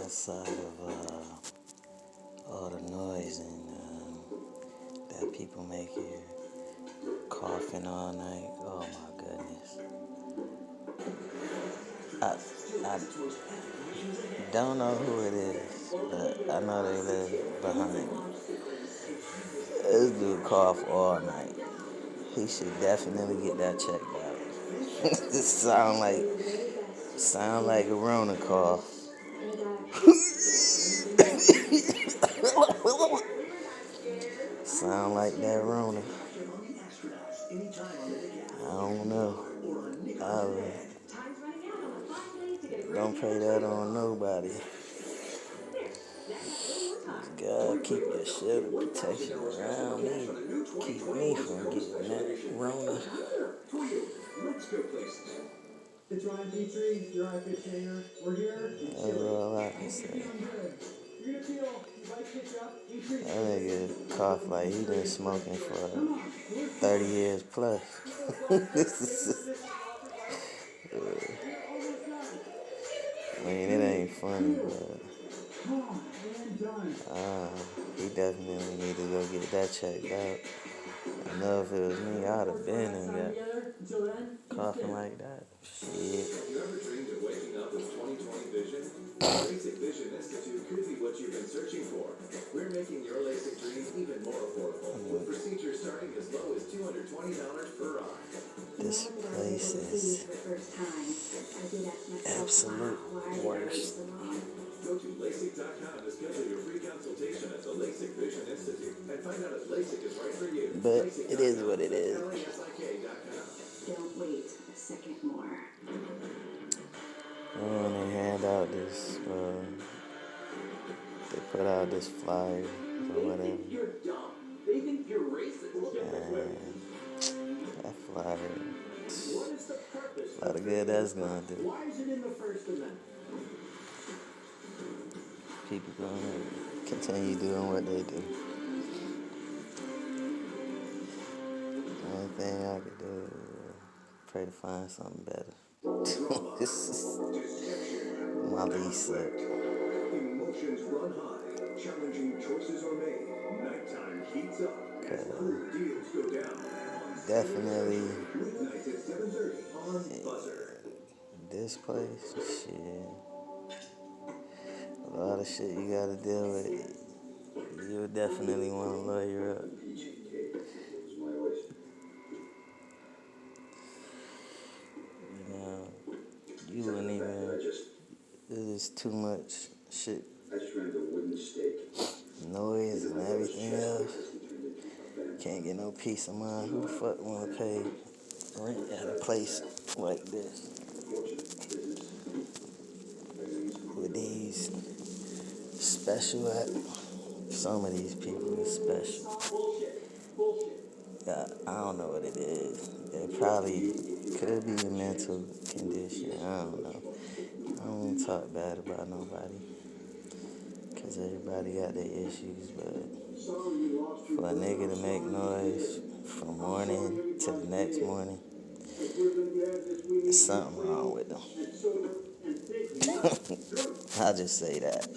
outside of all the noise and that people make here, coughing all night. Oh my goodness. I don't know who it is, but I know they live behind me. This dude cough all night. He should definitely get that checked out. This sound like a Rona cough. Sound like that Rona. I don't know. Don't pray that on nobody. God, keep your shield of protection around me. Keep me from getting that Rona. It's Ryan Petrie, your iFit trainer. We're here. That's all I can say. That nigga cough like he been smoking for 30 years plus. I mean, it ain't funny, but he definitely need to go get that checked out. I know if it was me, I'd have been and got coughing like that. Shit. You ever dreamed of waking up with 20/20 vision? LASIK Vision Institute could be what you've been searching for. We're making your LASIK dreams even more affordable, with procedures starting as low as $220 per eye. This place is absolute worst. Go to LASIK.com to schedule your free consultation at the LASIK Vision Institute and find out if LASIK is right for you. But it is what it is. Don't wait a second more. And they hand out this, they put out this flyer or whatever. You're dumb. They think you're racist. And that flyer, a lot of good that's gonna do. Why is it in the First Amendment? People gonna continue doing what they do. The only thing I could do is pray to find something better. This is my lease up. Emotions run high, challenging choices are made. Nighttime heats up as good deals go down. Definitely. Weeknights at 7:30 on Buzzer. This place, shit. A lot of shit you gotta deal with. You would definitely want to lawyer up. You know, you wouldn't even. There's too much shit. Noise and everything else. Can't get no peace of mind. Who the fuck wanna pay rent at a place like this? With these special some of these people is special. Yeah, I don't know what it is. It probably could be a mental condition. I don't know. I don't want to talk bad about nobody, because everybody got their issues, but for a nigga to make noise from morning to the next morning, there's something wrong with them. I'll just say that.